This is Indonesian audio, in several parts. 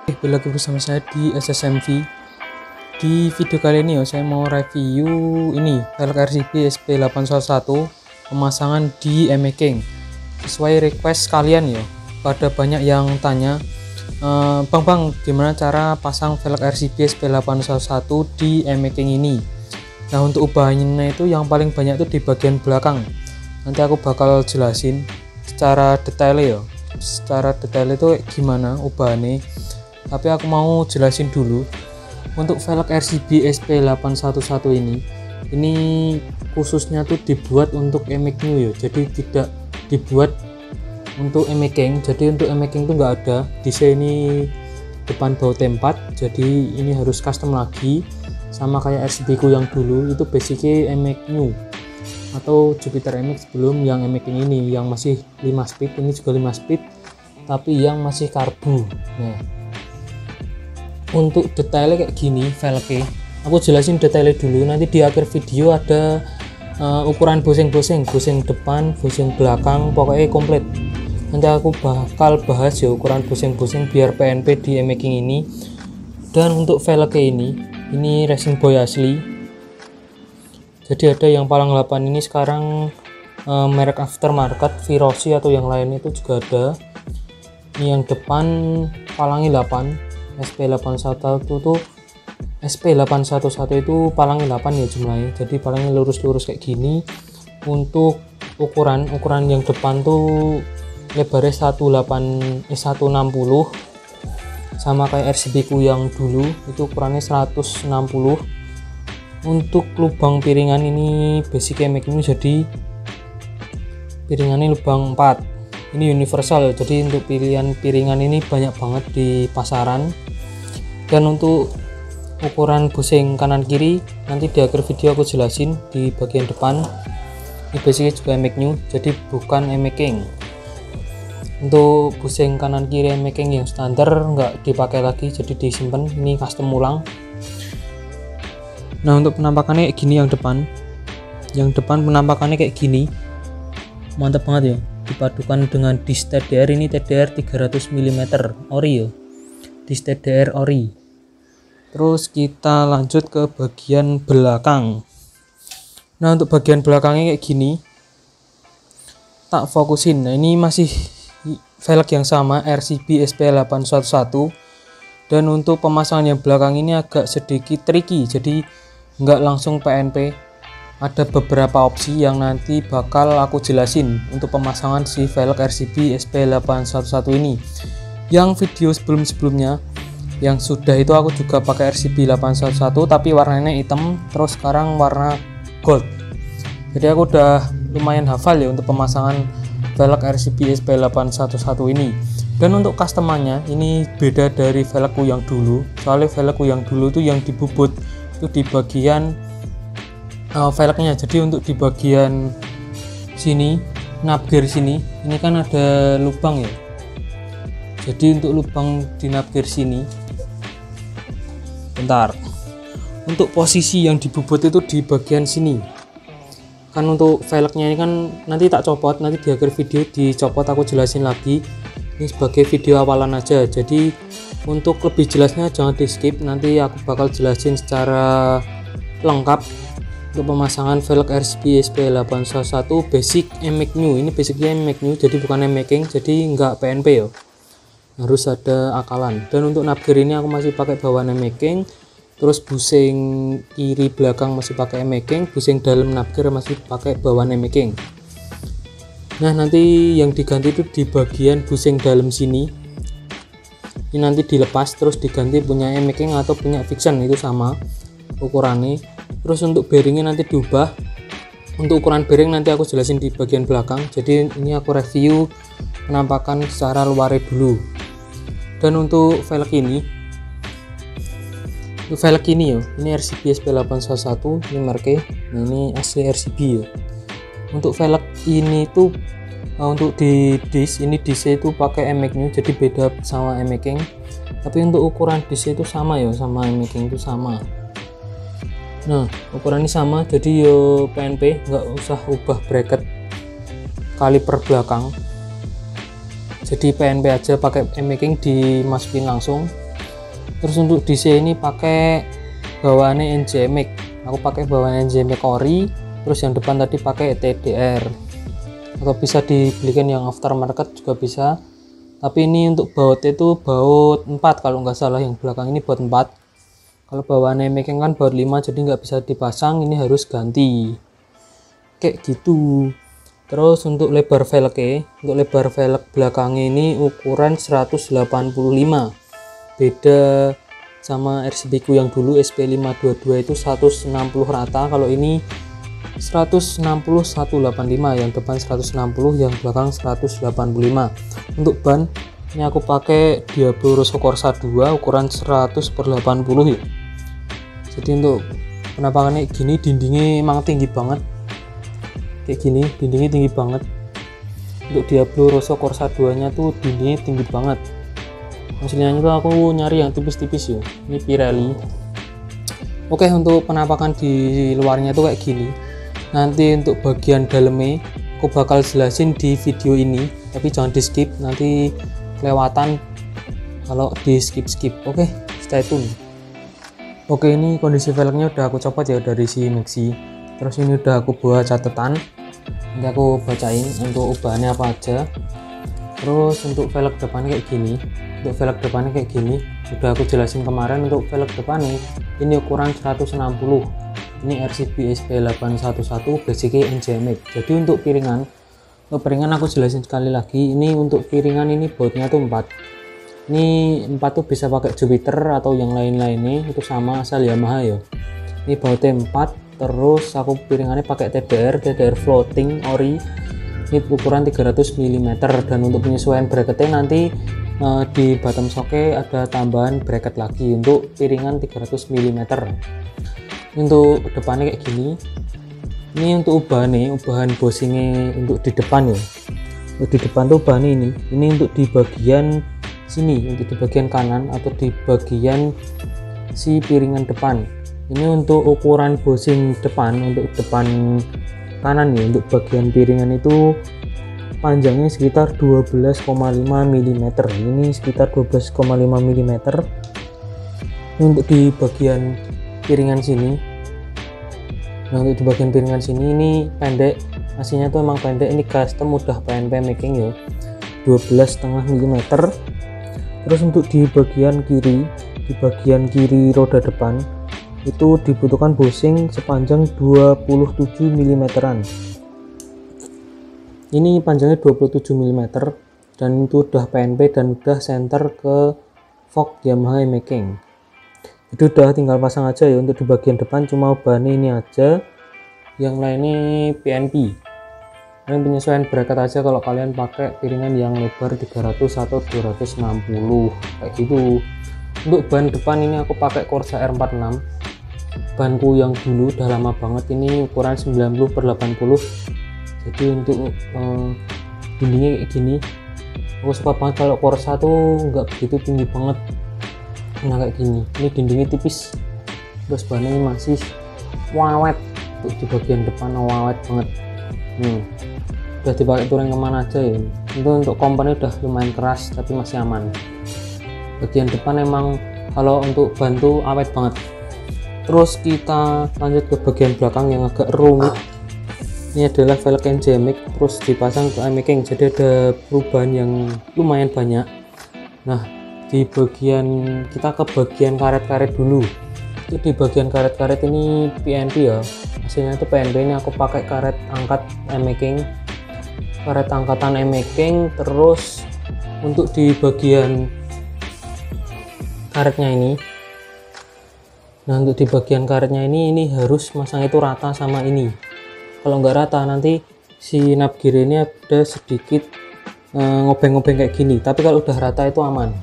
Balik lagi bersama saya di SSMV. Di video kali ini saya mau review ini velg RCB SP811 pemasangan di e-making sesuai request kalian ya. Pada banyak yang tanya, Bang, gimana cara pasang velg RCB SP811 di e-making ini? Nah, untuk ubahannya itu yang paling banyak itu di bagian belakang. Nanti aku bakal jelasin secara detail ya. Secara detail itu gimana ubahannya. Tapi aku mau jelasin dulu untuk velg RCB SP811 ini khususnya tuh dibuat untuk e-making ya, jadi tidak dibuat untuk e-making. Jadi untuk e-making tuh nggak ada desain ini depan baut tempat, jadi ini harus custom lagi sama kayak RCB ku yang dulu itu basicnya e-making atau Jupiter MX sebelum yang e-making ini yang masih 5 speed. Ini juga 5 speed tapi yang masih karbu. Nah, untuk detailnya kayak gini velgnya, aku jelasin detailnya dulu. Nanti di akhir video ada ukuran boseng depan, boseng belakang, pokoknya komplit. Nanti aku bakal bahas ya ukuran boseng biar PNP di e-making ini. Dan untuk velgnya ini Racing Boy asli. Jadi ada yang palang 8 ini sekarang merek aftermarket Virosi atau yang lain itu juga ada. Ini yang depan palangnya 8 SP811 itu palangnya 8 ya jumlahnya, jadi palangnya lurus-lurus kayak gini. Untuk ukuran yang depan tuh lebarnya 160 sama kayak RCB ku yang dulu itu ukurannya 160. Untuk lubang piringan ini basic e-making jadi piringannya lubang 4. Ini universal, jadi untuk pilihan piringan ini banyak banget di pasaran. Dan untuk ukuran boseng kanan kiri nanti di akhir video aku jelasin di bagian depan. Ini basicnya juga e-making, jadi bukan e-making. Untuk boseng kanan kiri e-making yang standar nggak dipakai lagi, jadi disimpan. Ini custom ulang. Nah, untuk penampakannya kayak gini yang depan penampakannya kayak gini, mantap banget ya, dipadukan dengan disk TDR. Ini TDR 300 mm ori ya, disk TDR ori. Terus kita lanjut ke bagian belakang. Nah, untuk bagian belakangnya kayak gini, tak fokusin. Nah, ini masih velg yang sama RCB SP811. Dan untuk pemasangan yang belakang ini agak sedikit tricky, jadi nggak langsung PNP. Ada beberapa opsi yang nanti bakal aku jelasin untuk pemasangan si velg RCB SP811 ini. Yang video sebelumnya yang sudah itu aku juga pakai RCB 811 tapi warnanya hitam, terus sekarang warna gold. Jadi aku udah lumayan hafal ya untuk pemasangan velg RCB SP811 ini. Dan untuk customannya ini beda dari velgku yang dulu. Soalnya velgku yang dulu tuh yang dibubut itu di bagian velgnya. Jadi untuk di bagian sini, nabgear sini, ini kan ada lubang ya. Jadi untuk lubang di nabgear sini, bentar. Untuk posisi yang dibubut itu di bagian sini. Kan untuk velgnya ini kan nanti tak copot, nanti di akhir video dicopot aku jelasin lagi. Ini sebagai video awalan aja. Jadi untuk lebih jelasnya jangan di skip, nanti aku bakal jelasin secara lengkap untuk pemasangan velg RCB SP811 basic e-making. Ini basicnya e-making, jadi bukan e-making, jadi nggak PNP ya, harus ada akalan. Dan untuk nabgear ini aku masih pakai bawaan e-making, terus buseng kiri belakang masih pakai e-making, buseng dalam nabgear masih pakai bawaan e-making. Nah, nanti yang diganti itu di bagian buseng dalam sini. Ini nanti dilepas terus diganti punya e-making atau punya fiction, itu sama ukurannya. Terus untuk bearingnya nanti diubah. Untuk ukuran bearing nanti aku jelasin di bagian belakang. Jadi ini aku review penampakan secara luarnya dulu. Dan untuk velg ini ya, ini RCB SP811, ini mereknya. Nah, ini asli RCB ya. Untuk velg ini tuh untuk di disk, ini disknya itu pakai e-making, jadi beda sama e-making. Tapi untuk ukuran disk itu sama ya, sama e-making itu sama. Nah, ukurannya sama, jadi yo PNP, nggak usah ubah bracket kaliper belakang. Jadi PNP aja, pakai e-making dimasukin langsung. Terus untuk DC ini pakai bawaannya NJMX, aku pakai bawaan NJMX ori. Terus yang depan tadi pakai TDR, atau bisa dibelikan yang aftermarket juga bisa, tapi ini untuk bautnya itu baut 4 kalau nggak salah, yang belakang ini baut 4. Kalau bawaannya making kan baut 5, jadi nggak bisa dipasang, ini harus ganti kayak gitu. Terus untuk lebar velgnya, untuk lebar velg belakangnya ini ukuran 185, beda sama RCB ku yang dulu SP522 itu 160 rata, kalau ini 160 185, yang depan 160, yang belakang 185. Untuk ban ini aku pakai Diablo Rosso Corsa 2 ukuran 100/80 ya. Jadi untuk penampakannya gini, dindingnya emang tinggi banget kayak gini, dindingnya tinggi banget. Untuk Diablo Rosso Corsa 2 nya tuh dindingnya tinggi banget. Aslinya itu aku nyari yang tipis-tipis ya, ini Pirelli. Oke, untuk penampakan di luarnya tuh kayak gini. Nanti untuk bagian dalamnya aku bakal jelasin di video ini, tapi jangan di skip, nanti kelewatan kalau di skip. Oke, stay tune. Oke, ini kondisi velgnya udah aku copot ya dari si Maxi. Terus ini udah aku buat catatan, nanti aku bacain untuk ubahannya apa aja. Terus untuk velg depannya kayak gini, udah aku jelasin kemarin. Untuk velg depannya ini ukuran 160, ini RCB SP811 basicnya NJMX. Jadi untuk piringan aku jelasin sekali lagi, ini untuk piringan ini bautnya tuh 4. Ini 4 tuh bisa pakai Jupiter atau yang lain-lainnya, itu sama asal Yamaha ya. Ini bautnya 4. Terus aku piringannya pakai TDR floating ori, ini ukuran 300 mm. Dan untuk penyesuaian bracketnya nanti di bottom socket ada tambahan bracket lagi untuk piringan 300 mm. Untuk depannya kayak gini. Ini untuk ubahan bosingnya untuk di depan ya. Untuk di depan tuh ubahannya ini untuk di bagian sini, untuk di bagian kanan atau di bagian si piringan depan. Ini untuk ukuran bosing depan, untuk depan kanan ya. Untuk bagian piringan itu panjangnya sekitar 12,5 mm. Ini sekitar 12,5 mm. Untuk di bagian piringan sini, nah untuk di bagian piringan sini ini pendek, aslinya tuh emang pendek, ini custom udah PNP making ya, 12,5 mm. Terus untuk di bagian kiri roda depan itu dibutuhkan bosing sepanjang 27 mm. Ini panjangnya 27 mm dan itu udah PNP dan udah center ke fork Yamaha making. Itu udah tinggal pasang aja ya. Untuk di bagian depan cuma bahannya ini aja, yang lainnya PNP. Ini penyesuaian bracket aja kalau kalian pakai piringan yang lebar 300 atau 260 kayak gitu. Untuk ban depan ini aku pakai Corsa R46, banku yang dulu udah lama banget, ini ukuran 90/80. Jadi untuk dindingnya kayak gini, aku suka banget kalau Corsa tuh nggak begitu tinggi banget. Nah kayak gini, ini dindingnya tipis, terus bannya masih wawet. Untuk di bagian depan wawet banget. Udah dipakai touring kemana aja ya. Itu untuk komponnya udah lumayan keras tapi masih aman. Bagian depan emang kalau untuk ban tuh awet banget. Terus kita lanjut ke bagian belakang yang agak rumit. Ini adalah velg NJMX terus dipasang ke making, jadi ada perubahan yang lumayan banyak. Nah kita ke bagian karet-karet dulu. Itu di bagian karet-karet ini PNP ya, hasilnya itu PNP. Ini aku pakai karet angkat making, karet angkatan making. Terus untuk di bagian karetnya ini, nah untuk di bagian karetnya ini harus masang itu rata sama ini. Kalau nggak rata nanti si knob gear ini ada sedikit ngobeng-ngobeng kayak gini, tapi kalau udah rata itu aman.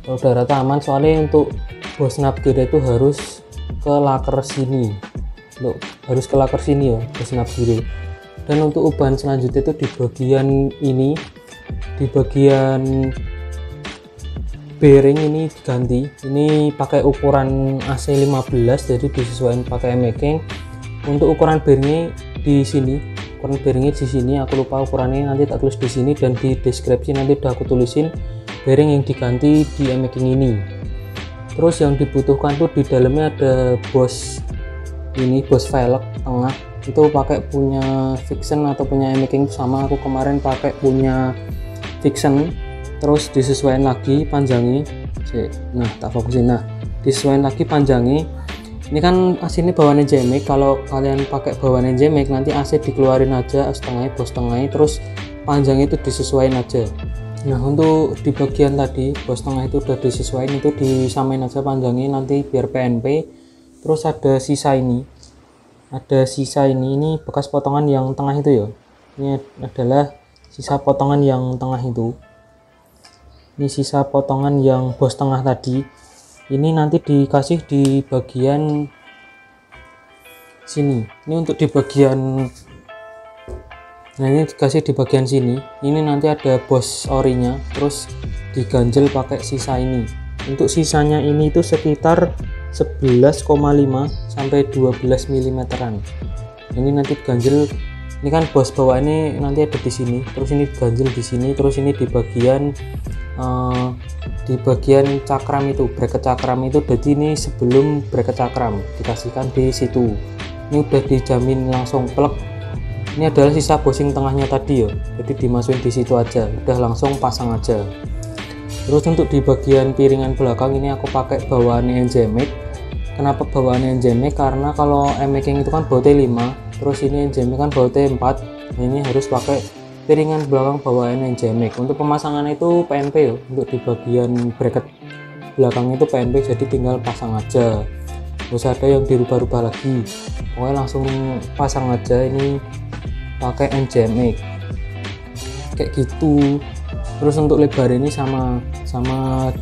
Kalau udah rata aman, soalnya untuk bos knob gear itu harus ke laker sini, harus ke laker sini ya bos knob gear. Dan untuk ubahan selanjutnya itu di bagian ini, di bagian bearing ini diganti. Ini pakai ukuran AC 15, jadi disesuaikan pakai making. Untuk ukuran bearingnya di sini, aku lupa ukurannya, nanti tak tulis di sini dan di deskripsi nanti udah aku tulisin bearing yang diganti di making ini. Terus yang dibutuhkan tuh di dalamnya ada bos velg tengah, itu pakai punya Vixen atau punya Making sama. Aku kemarin pakai punya Vixen, terus disesuaikan lagi panjangnya. Nah tak fokusin. Nah disesuaikan lagi panjangnya. Ini kan AC ini bawaannya Jemik. Kalau kalian pakai bawaannya Jemik, nanti AC dikeluarin aja setengahnya, bos tengahnya, terus panjangnya itu disesuaikan aja. Nah untuk di bagian tadi bos tengah itu udah disesuaikan, itu disamain aja panjangnya nanti biar PNP. Terus ada sisa ini, ini bekas potongan yang tengah itu ya. Ini adalah sisa potongan yang tengah itu. Ini sisa potongan yang bos tengah tadi. Ini nanti dikasih di bagian sini. Ini untuk di bagian, nah ini dikasih di bagian sini. Ini nanti ada bos orinya, terus diganjel pakai sisa ini. Untuk sisanya ini itu sekitar 11,5 sampai 12 mm-an. Ini nanti ganjel. Ini kan bos bawah ini nanti ada di sini, terus ini ganjel di sini, terus ini di bagian cakram itu, bracket cakram itu. Jadi ini sebelum bracket cakram dikasihkan di situ. Ini udah dijamin langsung plek. Ini adalah sisa bosing tengahnya tadi ya, jadi dimasukin di situ aja, udah langsung pasang aja. Terus untuk di bagian piringan belakang ini aku pakai bawaannya NJMax. Kenapa bawaannya NJMax? Karena kalau M-Making itu kan bautnya 5, terus ini NJMax kan bautnya 4. Nah, ini harus pakai piringan belakang bawaan NJMax. Untuk pemasangan itu PNP ya, untuk di bagian bracket belakang itu PNP, jadi tinggal pasang aja, nggak usah ada yang dirubah-rubah lagi, pokoknya langsung pasang aja. Ini pakai NJMax kayak gitu. Terus untuk lebar ini sama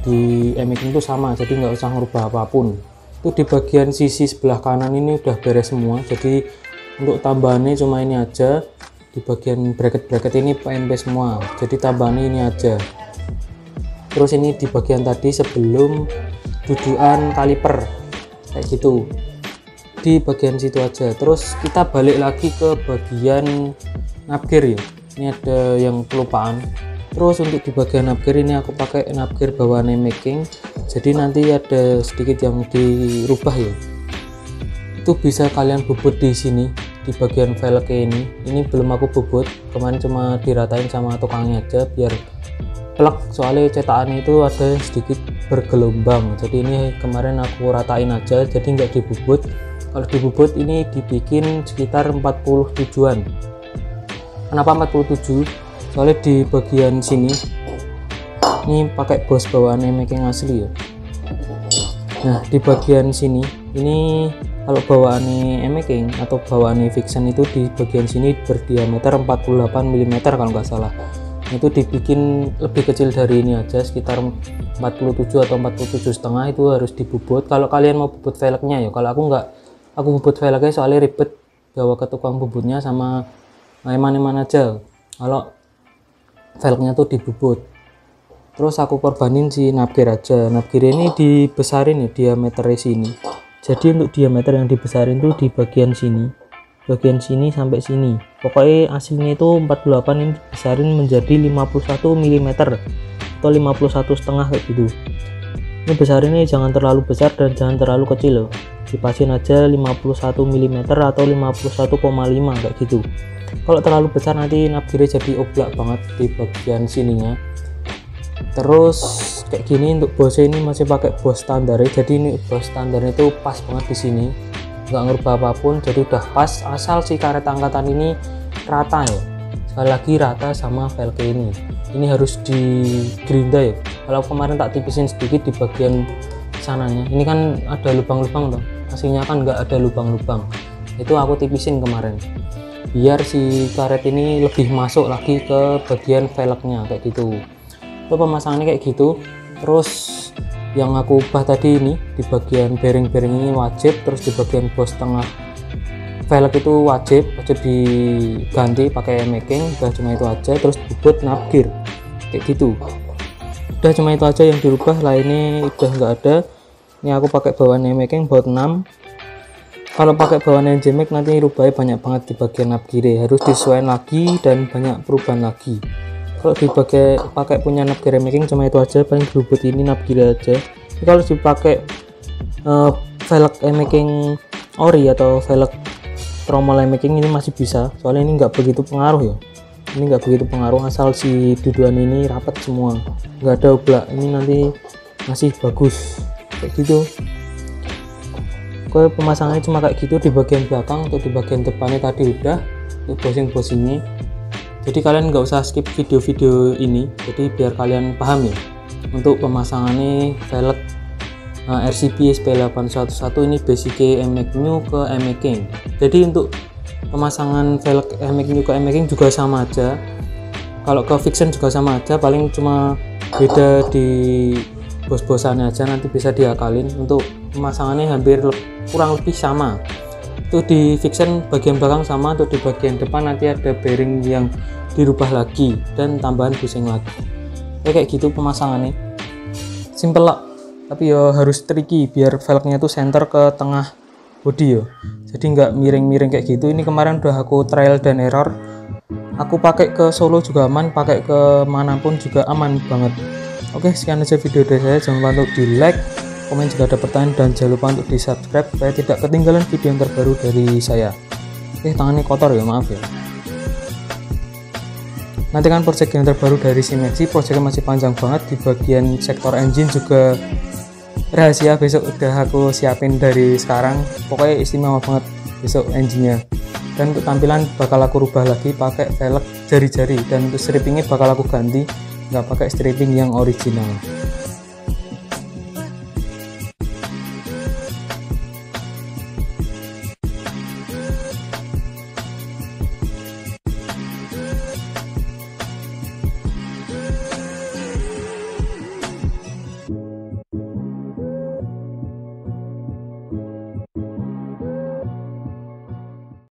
di M-Making itu sama, jadi nggak usah ngerubah apapun. Itu di bagian sisi sebelah kanan ini udah beres semua, jadi untuk tambahannya cuma ini aja. Di bagian bracket ini PNP semua, jadi tambahannya ini aja. Terus ini di bagian tadi sebelum dudukan kaliper kayak gitu, di bagian situ aja. Terus kita balik lagi ke bagian navgear ya, ini ada yang kelupaan. Terus untuk di bagian navgear ini aku pakai navgear bawaan Making, jadi nanti ada sedikit yang dirubah ya. Itu bisa kalian bubut di sini di bagian velg ini belum aku bubut, kemarin cuma diratain sama tukangnya aja biar plek, soalnya cetakannya itu ada sedikit bergelombang, jadi ini kemarin aku ratain aja, jadi nggak dibubut. Kalau dibubut ini dibikin sekitar 47an. Kenapa 47? Soalnya di bagian sini ini pakai bos bawaan Making asli ya. Nah di bagian sini ini kalau bawaannya M-Making atau bawaannya Vixen itu di bagian sini berdiameter 48 mm kalau nggak salah. Itu dibikin lebih kecil dari ini aja, sekitar 47 atau 47,5 itu harus dibubut. Kalau kalian mau bubut velgnya ya, kalau aku nggak, aku bubut velgnya soalnya ribet bawa ke tukang bubutnya sama eman-eman aja kalau velgnya tuh dibubut. Terus aku korbanin si navgear aja. Navgear ini dibesarin ya diameternya sini. Jadi untuk diameter yang dibesarin tuh di bagian sini sampai sini. Pokoknya aslinya itu 48, ini dibesarin menjadi 51 mm atau 51,5 kayak gitu. Ini besarinnya jangan terlalu besar dan jangan terlalu kecil loh. Dipasin aja 51 mm atau 51,5 kayak gitu. Kalau terlalu besar nanti navgearnya jadi oblak banget di bagian sininya. Terus kayak gini untuk bosnya ini masih pakai bos standar ya, jadi ini bos standarnya itu pas banget di sini, nggak ngerubah apapun, jadi udah pas, asal si karet angkatan ini rata ya, sekali lagi rata sama velg ini harus di gerinda ya. Kalau kemarin tak tipisin sedikit di bagian sananya, ini kan ada lubang-lubang tuh, aslinya kan nggak ada lubang-lubang, itu aku tipisin kemarin biar si karet ini lebih masuk lagi ke bagian velgnya kayak gitu. Itu pemasangannya kayak gitu. Terus yang aku ubah tadi ini di bagian bearing-bearing ini wajib, terus di bagian bos tengah velg itu wajib diganti pakai Making. Udah cuma itu aja. Terus bubut navgear kayak gitu, udah cuma itu aja yang dirubah, lainnya udah nggak ada. Ini aku pakai bawaan Making baut 6. Kalau pakai bawaan NJMax nanti rubahnya banyak banget di bagian navgear, harus disesuaikan lagi dan banyak perubahan lagi. Kalau pakai punya navgear Making cuma itu aja, paling bubut ini navgear aja. kalau dipakai velg e-making ori atau velg tromol e-making ini masih bisa, soalnya ini nggak begitu pengaruh ya. Ini nggak begitu pengaruh, asal si duduan ini rapat semua, nggak ada oblak. Ini nanti masih bagus kayak gitu. Oke, pemasangannya cuma kayak gitu di bagian belakang. Untuk di bagian depannya tadi udah untuk bosing-bosingnya. Jadi kalian nggak usah skip video-video ini, jadi biar kalian paham ya. Untuk pemasangannya velg RCB SP811 ini basic e-making new ke e-making. Jadi untuk pemasangan velg e-making new ke e-making juga sama aja. Kalau ke fiction juga sama aja, paling cuma beda di bos-bosannya aja, nanti bisa diakalin. Untuk pemasangannya hampir kurang lebih sama. Untuk di fiction bagian belakang sama, untuk di bagian depan nanti ada bearing yang dirubah lagi dan tambahan busing lagi. Kayak gitu pemasangannya. Simple lah, tapi ya harus tricky biar velgnya tuh center ke tengah body ya. Jadi nggak miring-miring kayak gitu. Ini kemarin udah aku trial dan error. Aku pakai ke Solo juga aman, pakai ke manapun juga aman banget. Oke, sekian aja video dari saya. Jangan lupa untuk di like, komen jika ada pertanyaan, dan jangan lupa untuk di subscribe supaya tidak ketinggalan video yang terbaru dari saya. Oke, tangannya kotor ya, maaf ya. Nantikan project yang terbaru dari Simeksi, projectnya masih panjang banget. Di bagian sektor engine juga rahasia, besok udah aku siapin dari sekarang. Pokoknya istimewa banget besok engine-nya. Dan untuk tampilan bakal aku rubah lagi pakai velg jari-jari, dan untuk strippingnya bakal aku ganti, nggak pakai stripping yang original.